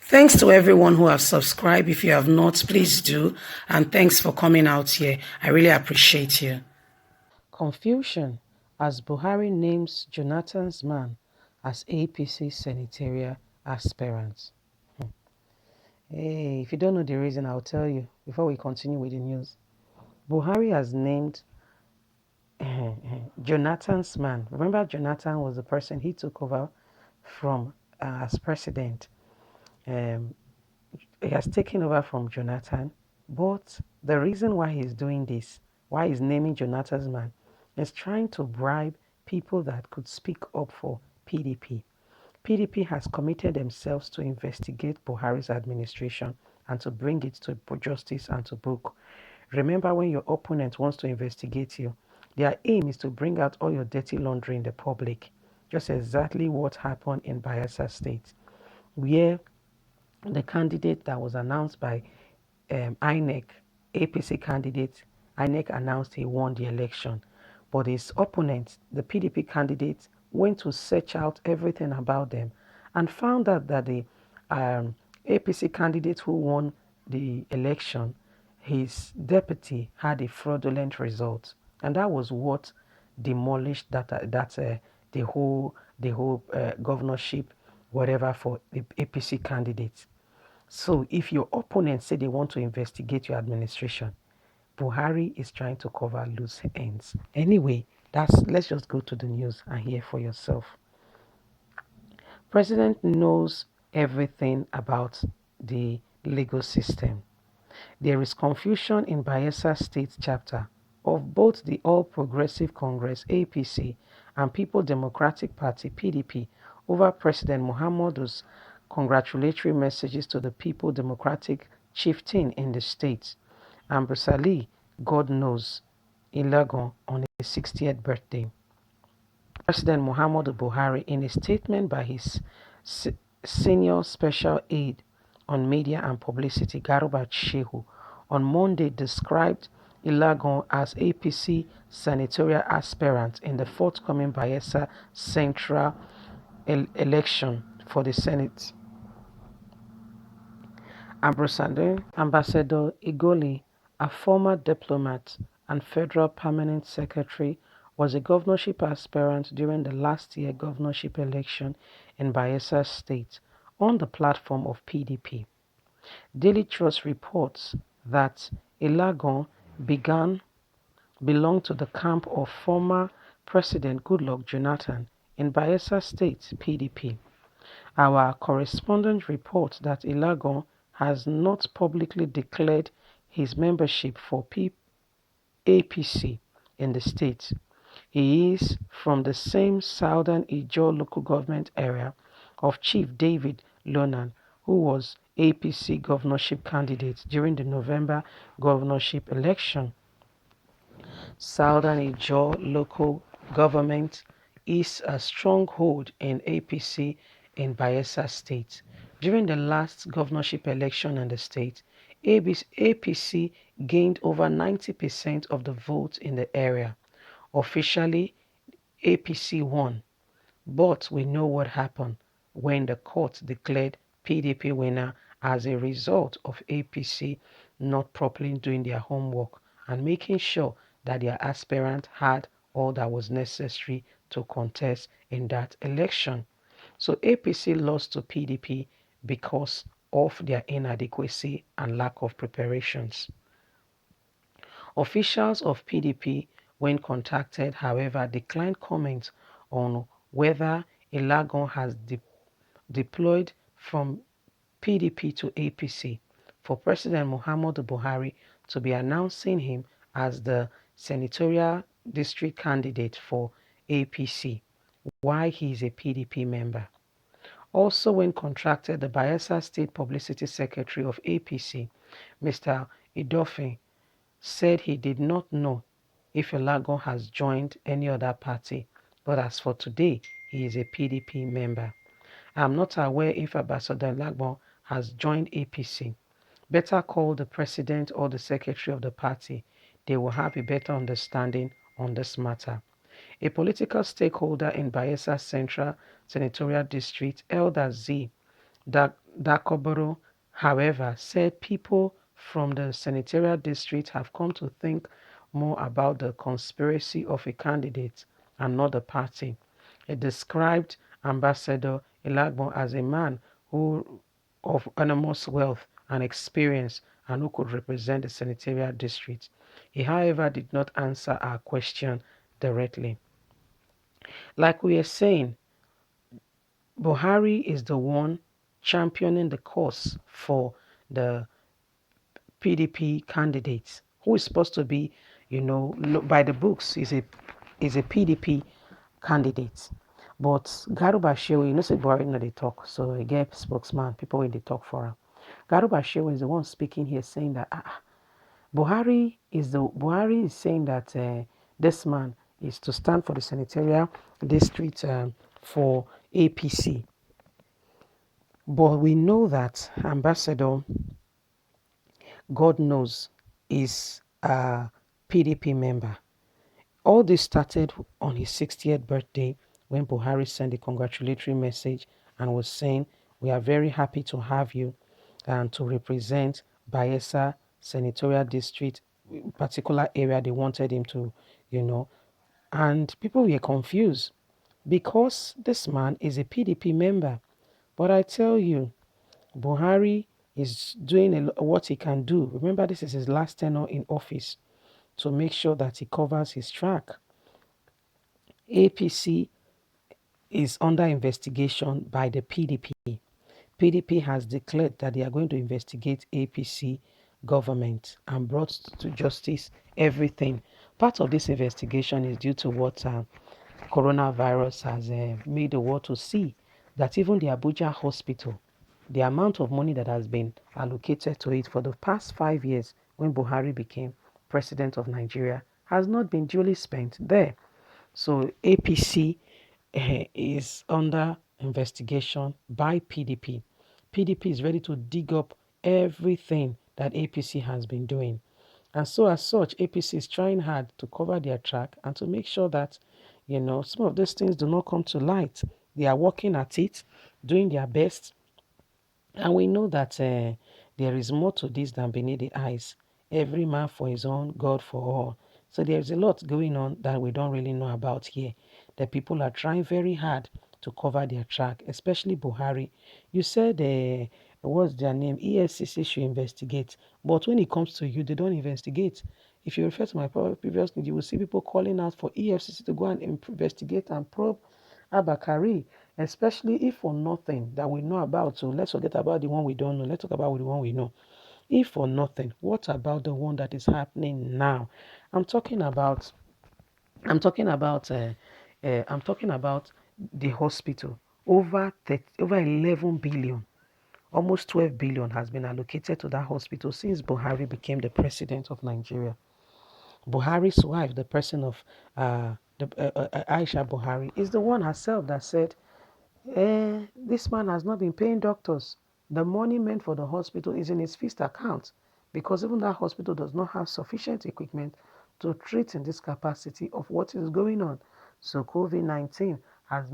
Thanks to everyone who have subscribed. If you have not, please do. And thanks for coming out here. I really appreciate you. Confusion as Buhari names Jonathan's man as APC Senatorial Aspirant. Hey, if you don't know the reason, I'll tell you before we continue with the news. Buhari has named Jonathan's man. Remember, Jonathan was the person he took over from as president. Um, he has taken over from Jonathan, but the reason why he's doing this, why he's naming Jonathan's man, is trying to bribe people that could speak up for PDP. PDP has committed themselves to investigate Buhari's administration and to bring it to justice and to book. Remember, when your opponent wants to investigate you, their aim is to bring out all your dirty laundry in the public. Just exactly what happened in Bayelsa State, where the candidate that was announced by INEC, APC candidate, INEC announced he won the election. But his opponent, the PDP candidate, went to search out everything about them and found out that the APC candidate who won the election, his deputy had a fraudulent result. And that was what demolished the whole governorship, whatever, for the APC candidate. So if your opponents say they want to investigate your administration, Buhari is trying to cover loose ends. Anyway, let's just go to the news and hear for yourself. President knows everything about the legal system. There is confusion in Bayelsa State chapter of both the All Progressive Congress APC and People Democratic Party PDP over President Muhammadu's congratulatory messages to the People Democratic chieftain in the state, Ambosali, God knows, in Legon on his 60th birthday. President Muhammadu Buhari, in a statement by his senior special aide on media and publicity, Garuba Shehu, on Monday described Ilagon as APC senatorial aspirant in the forthcoming Bayelsa Central election for the Senate. Ambassador Igoli, a former diplomat and federal permanent secretary, was a governorship aspirant during the last year governorship election in Bayelsa State on the platform of PDP. Daily Trust reports that Ilagon belonged to the camp of former President Goodluck Jonathan in Bayelsa State, PDP. Our correspondent reports that Ilagon has not publicly declared his membership for APC in the state. He is from the same Southern Ijaw local government area of Chief David Lonan, who was APC governorship candidate during the November governorship election. Southern Ijaw local government is a stronghold in APC in Bayelsa State. During the last governorship election in the state, APC gained over 90% of the votes in the area. Officially, APC won, but we know what happened when the court declared PDP winner as a result of APC not properly doing their homework and making sure that their aspirant had all that was necessary to contest in that election. So APC lost to PDP because of their inadequacy and lack of preparations. Officials of PDP, when contacted, however, declined comment on whether Ilagon has deployed from PDP to APC for President Muhammadu Buhari to be announcing him as the senatorial district candidate for APC, why he is a PDP member. Also, when contracted, the Bayelsa State Publicity Secretary of APC, Mr. Idofin, said he did not know if Ilagon has joined any other party, but as for today, he is a PDP member. I am not aware if Ambassador Ilagon has joined APC. Better call the president or the secretary of the party. They will have a better understanding on this matter. A political stakeholder in Bayelsa Central Senatorial District, Elder Z. Dakoboro, however, said people from the senatorial district have come to think more about the conspiracy of a candidate and not the party. It described Ambassador Ilagbon as a man who of enormous wealth and experience and who could represent the senatorial district. He, however, did not answer our question directly. Like we are saying, Buhari is the one championing the cause for the PDP candidates, who is supposed to be, by the books, is a PDP candidate. But Garuba Shehu, say Buhari no they talk, so I get spokesman, people when they talk for him. Garuba Shehu is the one speaking here saying that Buhari is saying that this man is to stand for the senatorial district for APC. But we know that Ambassador, God knows, is a PDP member. All this started on his 60th birthday when Buhari sent a congratulatory message and was saying, "We are very happy to have you and to represent Bayelsa Senatorial District, particular area they wanted him to, you know." And people were confused because this man is a PDP member. But I tell you, Buhari is doing what he can do. Remember, this is his last tenure in office to make sure that he covers his track. APC is under investigation by the PDP. PDP has declared that they are going to investigate APC government and brought to justice everything. Part of this investigation is due to what coronavirus has made the world to see, that even the Abuja hospital, the amount of money that has been allocated to it for the past 5 years when Buhari became president of Nigeria has not been duly spent there. So APC is under investigation by PDP. PDP is ready to dig up everything that APC has been doing. And so as such, APC is trying hard to cover their track and to make sure that, some of these things do not come to light. They are working at it, doing their best. And we know that there is more to this than beneath the eyes. Every man for his own, God for all. So there's a lot going on that we don't really know about here. The people are trying very hard to cover their track, especially Buhari. You said, what's their name? EFCC should investigate. But when it comes to you, they don't investigate. If you refer to my previous news, you will see people calling out for EFCC to go and investigate and probe Abakari, especially if for nothing that we know about. So let's forget about the one we don't know. Let's talk about the one we know. If for nothing, what about the one that is happening now? I'm talking about I'm talking about the hospital. Over 11 billion, almost 12 billion has been allocated to that hospital since Buhari became the president of Nigeria. Buhari's wife, the person of Aisha Buhari, is the one herself that said, this man has not been paying doctors. The money meant for the hospital is in his fixed account because even that hospital does not have sufficient equipment to treat in this capacity of what is going on. So COVID-19 has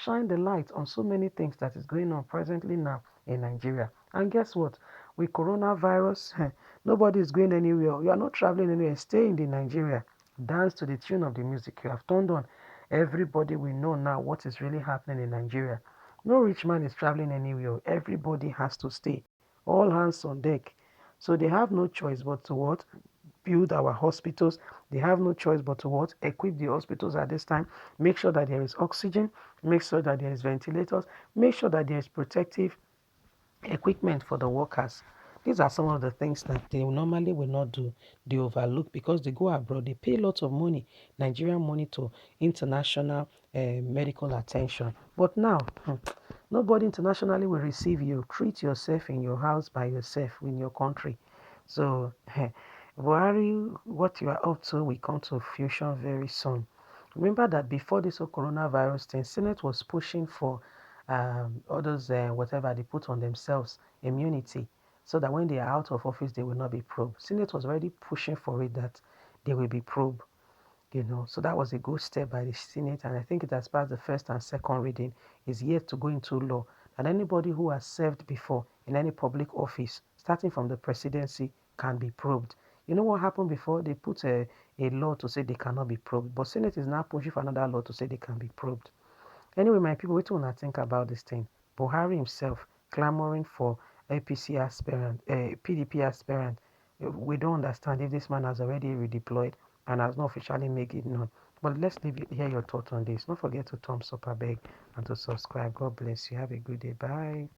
shined the light on so many things that is going on presently now in Nigeria. And guess what? With coronavirus, nobody is going anywhere. You are not traveling anywhere. Stay in the Nigeria. Dance to the tune of the music you have turned on. Everybody will know now what is really happening in Nigeria. No rich man is traveling anywhere. Everybody has to stay. All hands on deck. So they have no choice but to what? Build our hospitals. They have no choice but to what? Equip the hospitals at this time. Make sure that there is oxygen. Make sure that there is ventilators. Make sure that there is protective equipment for the workers. These are some of the things that they normally will not do. They overlook because they go abroad. They pay lots of money, Nigerian money, to international medical attention. But now, nobody internationally will receive you. Treat yourself in your house by yourself in your country. So, Buhari, what you are up to will come to fruition very soon. Remember that before this whole coronavirus thing, Senate was pushing for others, whatever they put on themselves, immunity, so that when they are out of office, they will not be probed. Senate was already pushing for it that they will be probed, So that was a good step by the Senate, and I think it has passed the first and second reading. Is yet to go into law and anybody who has served before in any public office, starting from the presidency, can be probed. You know what happened before? They put a law to say they cannot be probed, but Senate is now pushing for another law to say they can be probed. Anyway, my people, what do you think about this thing? Buhari himself clamoring for APC aspirant, PDP aspirant. We don't understand if this man has already redeployed and has not officially made it known. But let's hear your thoughts on this. Don't forget to thumbs up, I beg, and to subscribe. God bless you. Have a good day. Bye.